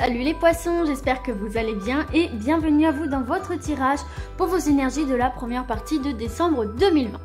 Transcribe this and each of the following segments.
Salut les poissons, j'espère que vous allez bien et bienvenue à vous dans votre tirage pour vos énergies de la première partie de décembre 2020.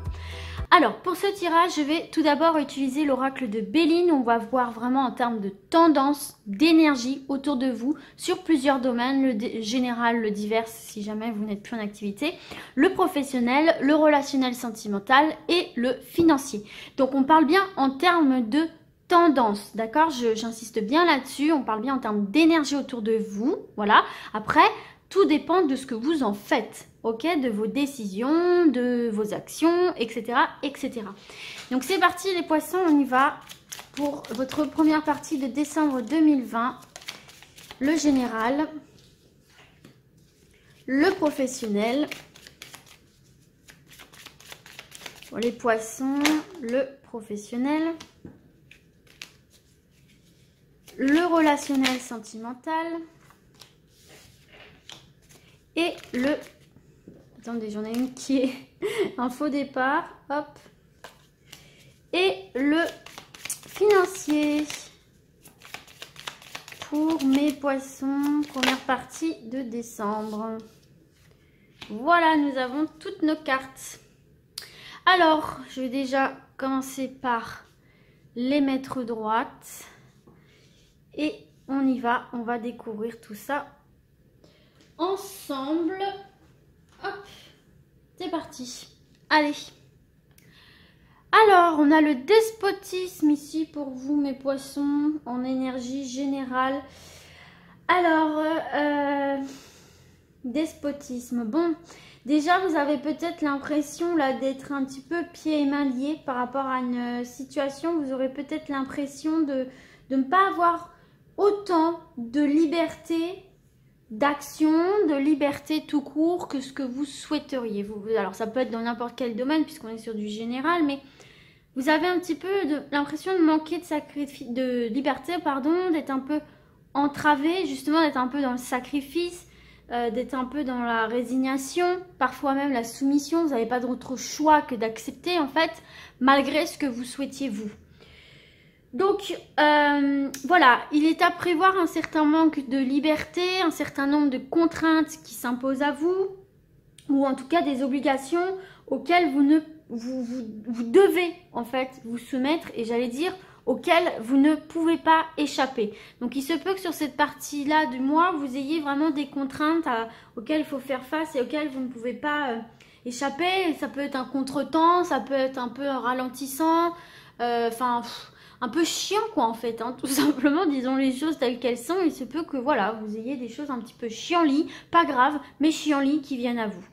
Alors pour ce tirage, je vais tout d'abord utiliser l'oracle de Béline. On va voir vraiment en termes de tendance, d'énergie autour de vous sur plusieurs domaines, le général, le divers si jamais vous n'êtes plus en activité, le professionnel, le relationnel sentimental et le financier. Donc on parle bien en termes de tendance, d'accord? J'insiste bien là-dessus, on parle bien en termes d'énergie autour de vous, voilà. Après, tout dépend de ce que vous en faites, ok? De vos décisions, de vos actions, etc., etc. Donc c'est parti les poissons, on y va pour votre première partie de décembre 2020. Le général, le professionnel, pour les poissons, le professionnel, le relationnel sentimental et le... Attendez, j'en ai une qui est un faux départ. Hop. Et le financier pour mes poissons, première partie de décembre. Voilà, nous avons toutes nos cartes. Alors, je vais déjà commencer par les mettre droites. Et on y va, on va découvrir tout ça ensemble. Hop, c'est parti. Allez. Alors, on a le despotisme ici pour vous, mes poissons, en énergie générale. Alors, despotisme. Bon, déjà, vous avez peut-être l'impression là d'être un petit peu pieds et mains liés par rapport à une situation. Vous aurez peut-être l'impression de ne pas avoir autant de liberté d'action, de liberté tout court que ce que vous souhaiteriez. Alors ça peut être dans n'importe quel domaine puisqu'on est sur du général, mais vous avez un petit peu l'impression de manquer de liberté, pardon, d'être un peu entravé, justement d'être un peu dans le sacrifice, d'être un peu dans la résignation, parfois même la soumission. Vous n'avez pas d'autre choix que d'accepter en fait, malgré ce que vous souhaitiez vous. Donc, voilà, il est à prévoir un certain manque de liberté, un certain nombre de contraintes qui s'imposent à vous, ou en tout cas des obligations auxquelles vous devez en fait vous soumettre, et j'allais dire auxquelles vous ne pouvez pas échapper. Donc, il se peut que sur cette partie-là du mois, vous ayez vraiment des contraintes auxquelles il faut faire face et auxquelles vous ne pouvez pas échapper. Ça peut être un contretemps, ça peut être un peu ralentissant, enfin... un peu chiant quoi en fait, hein, tout simplement, disons les choses telles qu'elles sont. Il se peut que voilà, vous ayez des choses un petit peu chiant-lit, pas grave, mais chiant-lit qui viennent à vous.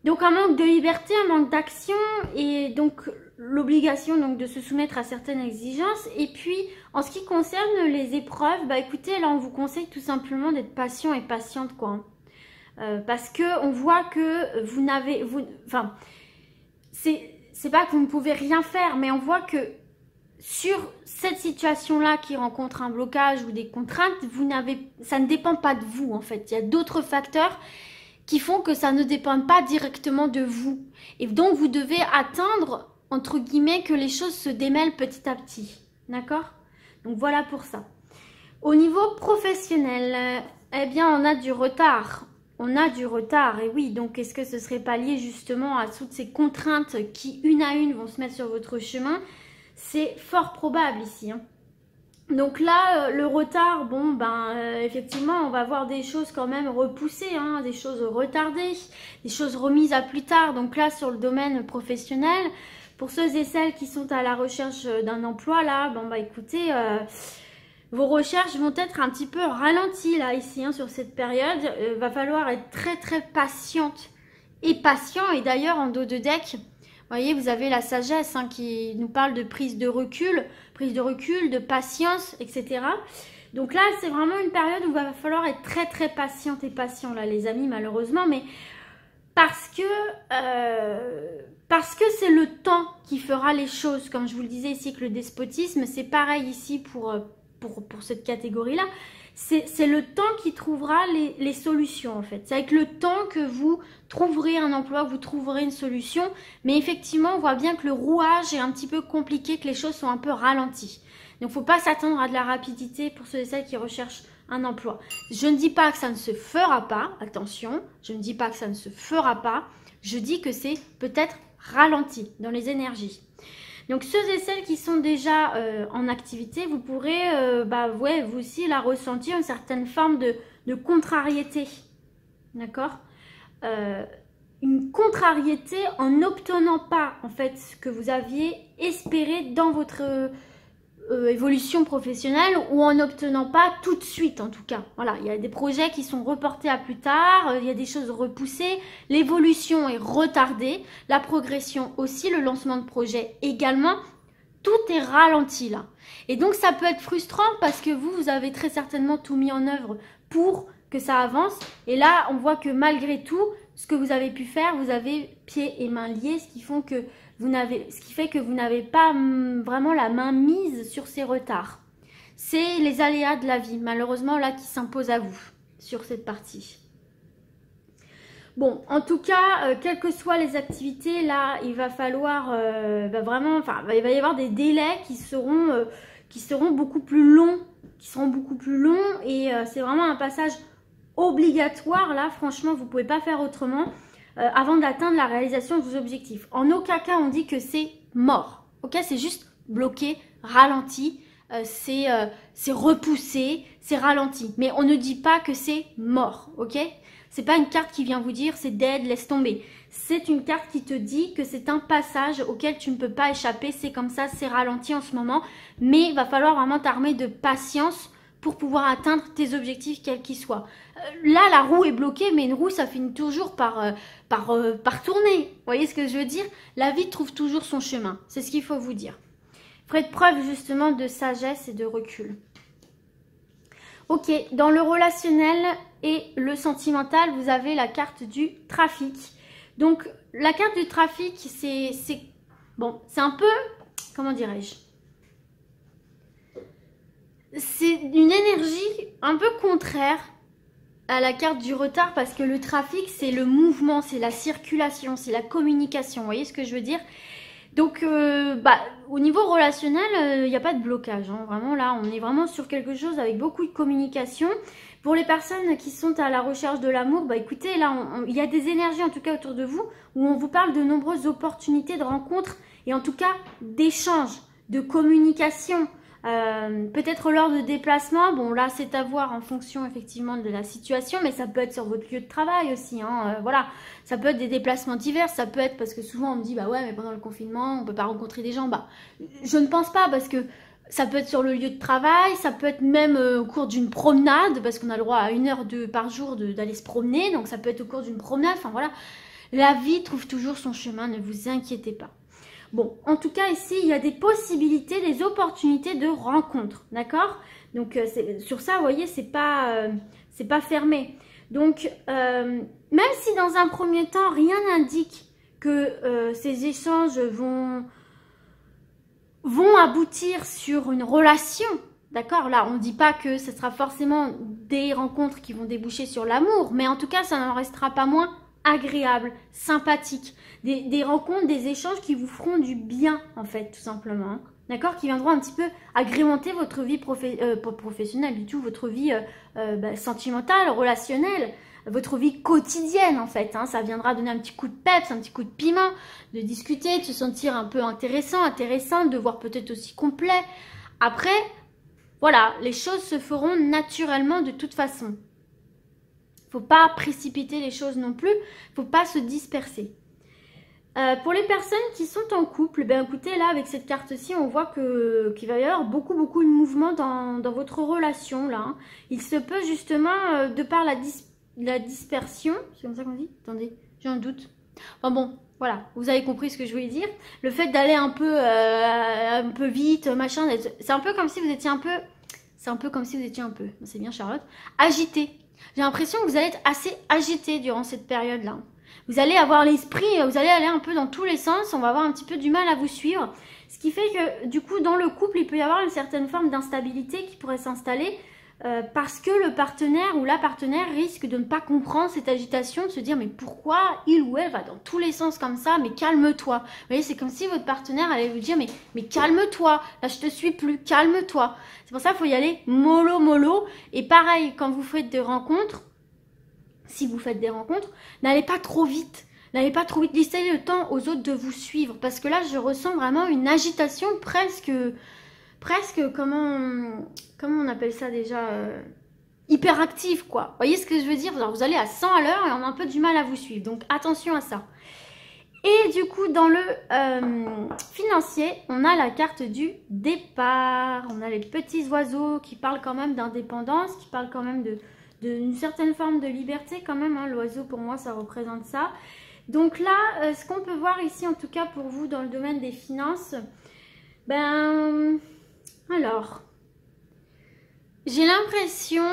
Donc un manque de liberté, un manque d'action et donc l'obligation donc de se soumettre à certaines exigences. Et puis en ce qui concerne les épreuves, bah écoutez, là on vous conseille tout simplement d'être patient et patiente quoi. Parce que on voit que vous n'avez... Enfin, c'est pas que vous ne pouvez rien faire, mais on voit que sur cette situation-là qui rencontre un blocage ou des contraintes, ça ne dépend pas de vous en fait. Il y a d'autres facteurs qui font que ça ne dépend pas directement de vous. Et donc vous devez attendre, entre guillemets, que les choses se démêlent petit à petit. D'accord? Donc voilà pour ça. Au niveau professionnel, eh bien on a du retard. On a du retard, et oui, donc est-ce que ce serait pas lié justement à toutes ces contraintes qui, une à une, vont se mettre sur votre chemin? C'est fort probable ici. Hein. Donc là, le retard, bon, ben, effectivement, on va voir des choses quand même repoussées, hein, des choses retardées, des choses remises à plus tard. Donc là, sur le domaine professionnel, pour ceux et celles qui sont à la recherche d'un emploi, là, bon, bah écoutez... vos recherches vont être un petit peu ralenties là ici hein, sur cette période. Va falloir être très très patiente et patient. Et d'ailleurs en dos de deck, vous voyez, vous avez la sagesse hein, qui nous parle de prise de recul, de patience, etc. Donc là, c'est vraiment une période où il va falloir être très très patiente et patient là les amis, malheureusement. Mais parce que c'est le temps qui fera les choses. Comme je vous le disais ici que le despotisme, c'est pareil ici pour cette catégorie-là, c'est le temps qui trouvera les solutions en fait. C'est avec le temps que vous trouverez un emploi, que vous trouverez une solution. Mais effectivement, on voit bien que le rouage est un petit peu compliqué, que les choses sont un peu ralenties. Donc, il ne faut pas s'attendre à de la rapidité pour ceux et celles qui recherchent un emploi. Je ne dis pas que ça ne se fera pas, attention, je ne dis pas que ça ne se fera pas, je dis que c'est peut-être ralenti dans les énergies. Donc ceux et celles qui sont déjà en activité, vous pourrez vous aussi là ressentir une certaine forme de contrariété, d'accord, une contrariété en n'obtenant pas en fait ce que vous aviez espéré dans votre évolution professionnelle, ou en n'obtenant pas tout de suite en tout cas. Voilà, il y a des projets qui sont reportés à plus tard, il y a des choses repoussées, l'évolution est retardée, la progression aussi, le lancement de projet également, tout est ralenti là. Et donc ça peut être frustrant parce que vous avez très certainement tout mis en œuvre pour que ça avance, et là on voit que malgré tout, ce que vous avez pu faire, vous avez pieds et mains liés, ce qui fait que vous n'avez pas vraiment la main mise sur ces retards. C'est les aléas de la vie, malheureusement, là, qui s'imposent à vous sur cette partie. Bon, en tout cas, quelles que soient les activités, là, il va falloir vraiment, enfin, il va y avoir des délais qui seront beaucoup plus longs, et c'est vraiment un passage obligatoire, là, franchement, vous ne pouvez pas faire autrement. Avant d'atteindre la réalisation de vos objectifs. En aucun cas on dit que c'est mort, ok, c'est juste bloqué, ralenti, c'est repoussé, c'est ralenti, mais on ne dit pas que c'est mort, ok. C'est pas une carte qui vient vous dire c'est dead, laisse tomber. C'est une carte qui te dit que c'est un passage auquel tu ne peux pas échapper, c'est comme ça, c'est ralenti en ce moment, mais il va falloir vraiment t'armer de patience pour pouvoir atteindre tes objectifs quels qu'ils soient. Là, la roue est bloquée, mais une roue, ça finit toujours par tourner. Vous voyez ce que je veux dire? La vie trouve toujours son chemin. C'est ce qu'il faut vous dire. Faites preuve justement de sagesse et de recul. Ok, dans le relationnel et le sentimental, vous avez la carte du trafic. Donc, la carte du trafic, c'est un peu, comment dirais-je? C'est une énergie un peu contraire à la carte du retard, parce que le trafic, c'est le mouvement, c'est la circulation, c'est la communication. Vous voyez ce que je veux dire? Donc, au niveau relationnel, il n'y a pas de blocage. Hein. Vraiment, là, on est vraiment sur quelque chose avec beaucoup de communication. Pour les personnes qui sont à la recherche de l'amour, écoutez, là, il y a des énergies, en tout cas, autour de vous, où on vous parle de nombreuses opportunités de rencontres et en tout cas d'échanges, de communication. Peut-être lors de déplacements, bon là c'est à voir en fonction effectivement de la situation, mais ça peut être sur votre lieu de travail aussi, hein, voilà, ça peut être des déplacements divers, ça peut être parce que souvent on me dit bah ouais mais pendant le confinement on peut pas rencontrer des gens, je ne pense pas, parce que ça peut être sur le lieu de travail, ça peut être même au cours d'une promenade, parce qu'on a le droit à 1 heure par jour d'aller se promener, donc ça peut être au cours d'une promenade, enfin voilà, la vie trouve toujours son chemin, ne vous inquiétez pas. Bon, en tout cas, ici, il y a des possibilités, des opportunités de rencontre, d'accord? Donc, sur ça, vous voyez, c'est pas fermé. Donc, même si dans un premier temps, rien n'indique que ces échanges vont aboutir sur une relation, d'accord? Là, on ne dit pas que ce sera forcément des rencontres qui vont déboucher sur l'amour, mais en tout cas, ça n'en restera pas moins agréable, sympathique. Des rencontres, des échanges qui vous feront du bien, en fait, tout simplement. Hein. D'accord? Qui viendront un petit peu agrémenter votre vie pas professionnelle du tout, votre vie sentimentale, relationnelle, votre vie quotidienne, en fait. Hein. Ça viendra donner un petit coup de peps, un petit coup de piment, de discuter, de se sentir un peu intéressante, de voir peut-être aussi complet. Après, voilà, les choses se feront naturellement de toute façon. Faut pas précipiter les choses non plus, faut pas se disperser. Pour les personnes qui sont en couple, écoutez, là, avec cette carte-ci, on voit qu'il va y avoir beaucoup de mouvements dans votre relation, là. Hein. Il se peut, justement, de par la dispersion, c'est comme ça qu'on dit? Attendez, j'ai un doute. Enfin bon, voilà, vous avez compris ce que je voulais dire. Le fait d'aller un peu vite, machin, c'est un peu comme si vous étiez un peu... C'est bien Charlotte, agité. J'ai l'impression que vous allez être assez agité durant cette période-là. Vous allez avoir l'esprit, vous allez aller un peu dans tous les sens, on va avoir un petit peu du mal à vous suivre. Ce qui fait que, du coup, dans le couple, il peut y avoir une certaine forme d'instabilité qui pourrait s'installer. parce que le partenaire ou la partenaire risque de ne pas comprendre cette agitation, de se dire mais pourquoi il ou elle va dans tous les sens comme ça, mais calme-toi. Vous voyez, c'est comme si votre partenaire allait vous dire mais calme-toi, là je te suis plus, calme-toi. C'est pour ça qu'il faut y aller mollo mollo. Et pareil, quand vous faites des rencontres, si vous faites des rencontres, n'allez pas trop vite. N'allez pas trop vite, laissez le temps aux autres de vous suivre. Parce que là, je ressens vraiment une agitation presque comment on appelle ça déjà, hyperactive quoi. Vous voyez ce que je veux dire? Vous allez à 100 à l'heure et on a un peu du mal à vous suivre. Donc attention à ça. Et du coup, dans le financier, on a la carte du départ. On a les petits oiseaux qui parlent quand même d'indépendance, qui parlent quand même d'une certaine forme de liberté quand même. Hein. L'oiseau, pour moi, ça représente ça. Donc là, ce qu'on peut voir ici, en tout cas pour vous, dans le domaine des finances, alors, j'ai l'impression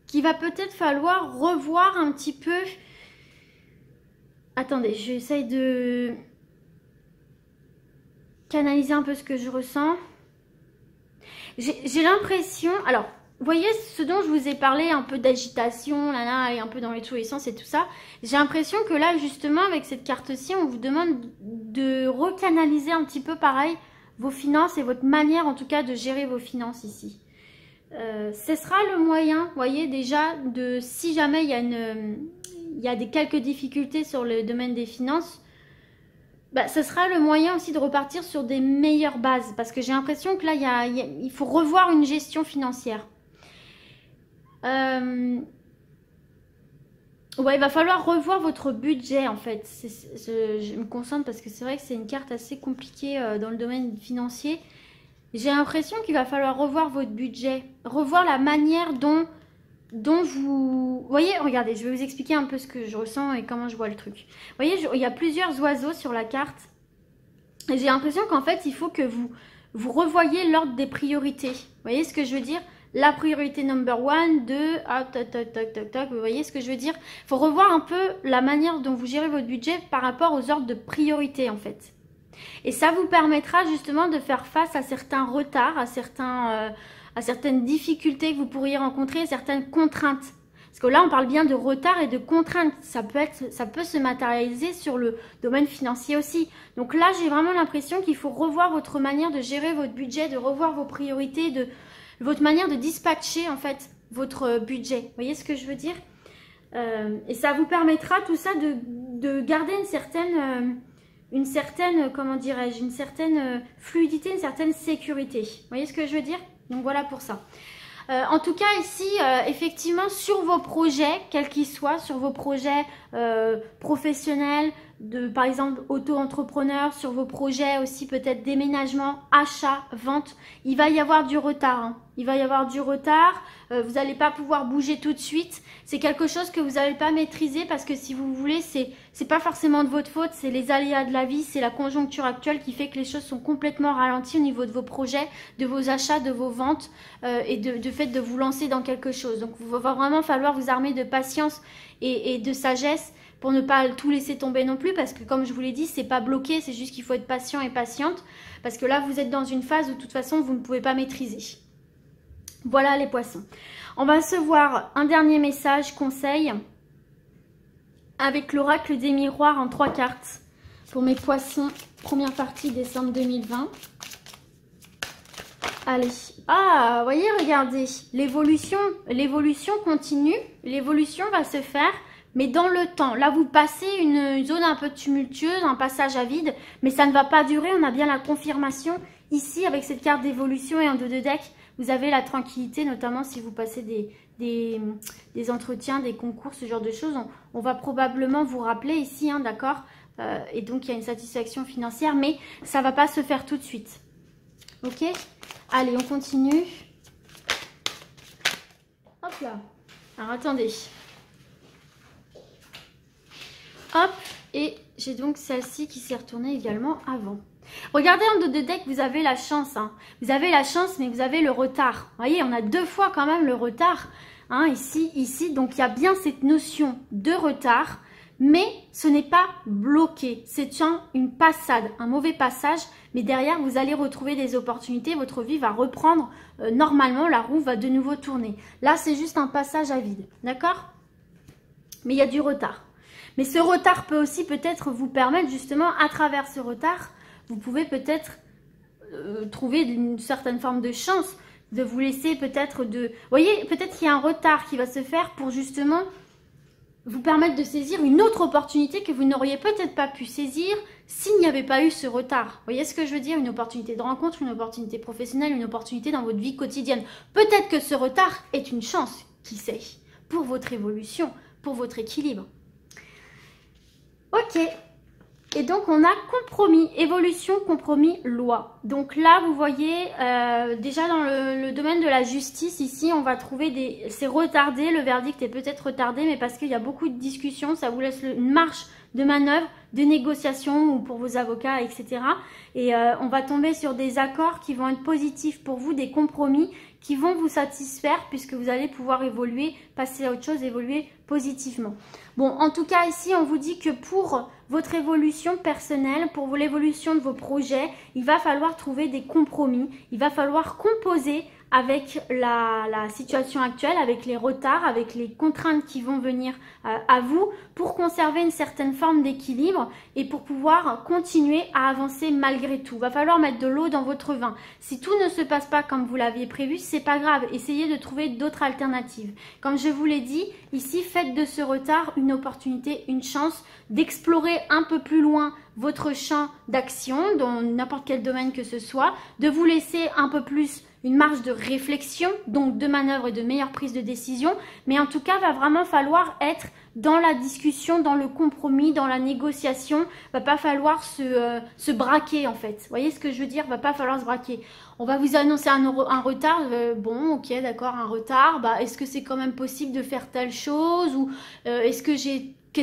qu'il va peut-être falloir revoir un petit peu... Attendez, j'essaye de canaliser un peu ce que je ressens. J'ai l'impression... Alors, vous voyez ce dont je vous ai parlé, un peu d'agitation, là, et un peu dans les tous les sens et tout ça. J'ai l'impression que là, justement, avec cette carte-ci, on vous demande de recanaliser un petit peu pareil vos finances et votre manière, en tout cas, de gérer vos finances ici. Ce sera le moyen, vous voyez, déjà, de si jamais il y a quelques difficultés sur le domaine des finances, ce sera le moyen aussi de repartir sur des meilleures bases. Parce que j'ai l'impression que là, il faut revoir une gestion financière. Ouais, il va falloir revoir votre budget en fait. Je me concentre parce que c'est vrai que c'est une carte assez compliquée dans le domaine financier. J'ai l'impression qu'il va falloir revoir votre budget, revoir la manière dont vous... voyez, regardez, je vais vous expliquer un peu ce que je ressens et comment je vois le truc. Vous voyez, il y a plusieurs oiseaux sur la carte. Et j'ai l'impression qu'en fait, il faut que vous revoyiez l'ordre des priorités. Vous voyez ce que je veux dire? La priorité number one, 2, toc, toc, toc, toc, toc. Vous voyez ce que je veux dire? Il faut revoir un peu la manière dont vous gérez votre budget par rapport aux ordres de priorité en fait. Et ça vous permettra justement de faire face à certains retards, à certaines difficultés que vous pourriez rencontrer, certaines contraintes. Parce que là, on parle bien de retard et de contraintes. Ça peut se matérialiser sur le domaine financier aussi. Donc là, j'ai vraiment l'impression qu'il faut revoir votre manière de gérer votre budget, de revoir vos priorités, votre manière de dispatcher en fait votre budget. Vous voyez ce que je veux dire? Et ça vous permettra tout ça de garder une certaine comment dirais-je, une certaine fluidité, une certaine sécurité. Vous voyez ce que je veux dire? Donc voilà pour ça. En tout cas ici, effectivement, sur vos projets, quels qu'ils soient, sur vos projets professionnels, par exemple auto-entrepreneur, sur vos projets aussi peut-être déménagement, achat, vente, il va y avoir du retard. Hein. Il va y avoir du retard, vous n'allez pas pouvoir bouger tout de suite. C'est quelque chose que vous n'allez pas maîtriser parce que si vous voulez, c'est pas forcément de votre faute, c'est les aléas de la vie, c'est la conjoncture actuelle qui fait que les choses sont complètement ralenties au niveau de vos projets, de vos achats, de vos ventes et de fait de vous lancer dans quelque chose. Donc il va vraiment falloir vous armer de patience et de sagesse pour ne pas tout laisser tomber non plus parce que comme je vous l'ai dit, c'est pas bloqué, c'est juste qu'il faut être patient et patiente parce que là vous êtes dans une phase où de toute façon vous ne pouvez pas maîtriser. Voilà les poissons. On va se voir un dernier message, conseil avec l'oracle des miroirs en 3 cartes pour mes poissons, première partie décembre 2020. Allez, vous voyez, regardez, l'évolution continue, l'évolution va se faire, mais dans le temps. Là, vous passez une zone un peu tumultueuse, un passage à vide, mais ça ne va pas durer, on a bien la confirmation ici avec cette carte d'évolution et en 2 de deck. Vous avez la tranquillité, notamment si vous passez des entretiens, des concours, ce genre de choses. On va probablement vous rappeler ici, hein, d'accord, et donc, il y a une satisfaction financière, mais ça ne va pas se faire tout de suite. Ok? Allez, on continue. Hop là. Alors, attendez. Hop. Et j'ai donc celle-ci qui s'est retournée également avant. Regardez en 2 de deck, vous avez la chance. Hein. Vous avez la chance, mais vous avez le retard. Vous voyez, on a 2 fois quand même le retard. Hein, ici. Donc, il y a bien cette notion de retard, Mais ce n'est pas bloqué, c'est une passade, un mauvais passage, mais derrière vous allez retrouver des opportunités, votre vie va reprendre normalement, la roue va de nouveau tourner. Là c'est juste un passage à vide, d'accord? Mais il y a du retard. Mais ce retard peut aussi peut-être vous permettre justement, à travers ce retard, vous pouvez peut-être trouver une certaine forme de chance, de vous laisser peut-être de... Vous voyez, peut-être qu'il y a un retard qui va se faire pour justement vous permettre de saisir une autre opportunité que vous n'auriez peut-être pas pu saisir s'il n'y avait pas eu ce retard. Vous voyez ce que je veux dire? Une opportunité de rencontre, une opportunité professionnelle, une opportunité dans votre vie quotidienne. Peut-être que ce retard est une chance, qui sait, pour votre évolution, pour votre équilibre. Ok. Et donc, on a compromis, évolution, compromis, loi. Donc là, vous voyez, déjà dans le domaine de la justice, ici, on va trouver c'est retardé, le verdict est peut-être retardé, mais parce qu'il y a beaucoup de discussions, ça vous laisse une marge de manœuvre, de négociation ou pour vos avocats, etc. Et on va tomber sur des accords qui vont être positifs pour vous, des compromis qui vont vous satisfaire puisque vous allez pouvoir évoluer, passer à autre chose, évoluer positivement. Bon, en tout cas, ici, on vous dit que pour votre évolution personnelle, pour l'évolution de vos projets, il va falloir trouver des compromis, il va falloir composer avec la situation actuelle, avec les retards, avec les contraintes qui vont venir à vous pour conserver une certaine forme d'équilibre et pour pouvoir continuer à avancer malgré tout. Il va falloir mettre de l'eau dans votre vin. Si tout ne se passe pas comme vous l'aviez prévu, c'est pas grave. Essayez de trouver d'autres alternatives. Comme je vous l'ai dit, ici, faites de ce retard une opportunité, une chance d'explorer un peu plus loin votre champ d'action dans n'importe quel domaine que ce soit, de vous laisser un peu plus une marge de réflexion, donc de manœuvre et de meilleure prise de décision, mais en tout cas, va vraiment falloir être dans la discussion, dans le compromis, dans la négociation. Va pas falloir se braquer en fait. Vous voyez ce que je veux dire? Va pas falloir se braquer. On va vous annoncer un retard. Bon, ok, d'accord, un retard. Bah, est-ce que c'est quand même possible de faire telle chose? Ou qu'est-ce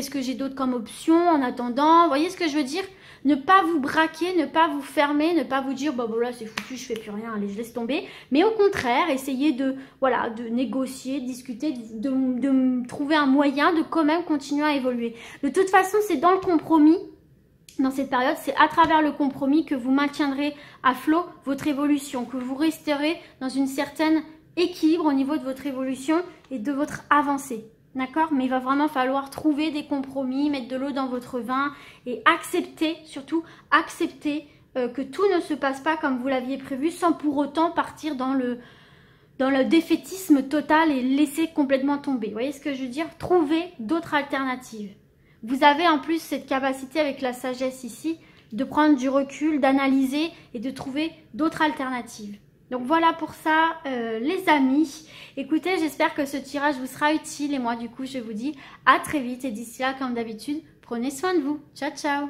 que j'ai d'autre comme option en attendant? Vous voyez ce que je veux dire? Ne pas vous braquer, ne pas vous fermer, ne pas vous dire bah bon là c'est foutu, je fais plus rien, allez je laisse tomber. Mais au contraire, essayez de négocier, de discuter, de trouver un moyen de quand même continuer à évoluer. De toute façon, c'est dans le compromis. Dans cette période, c'est à travers le compromis que vous maintiendrez à flot votre évolution, que vous resterez dans une certaine équilibre au niveau de votre évolution et de votre avancée. D'accord? Mais il va vraiment falloir trouver des compromis, mettre de l'eau dans votre vin et accepter, surtout accepter que tout ne se passe pas comme vous l'aviez prévu sans pour autant partir dans le défaitisme total et laisser complètement tomber. Vous voyez ce que je veux dire? Trouver d'autres alternatives. Vous avez en plus cette capacité avec la sagesse ici de prendre du recul, d'analyser et de trouver d'autres alternatives. Donc voilà pour ça les amis. Écoutez, j'espère que ce tirage vous sera utile et moi du coup je vous dis à très vite et d'ici là comme d'habitude, prenez soin de vous. Ciao ciao.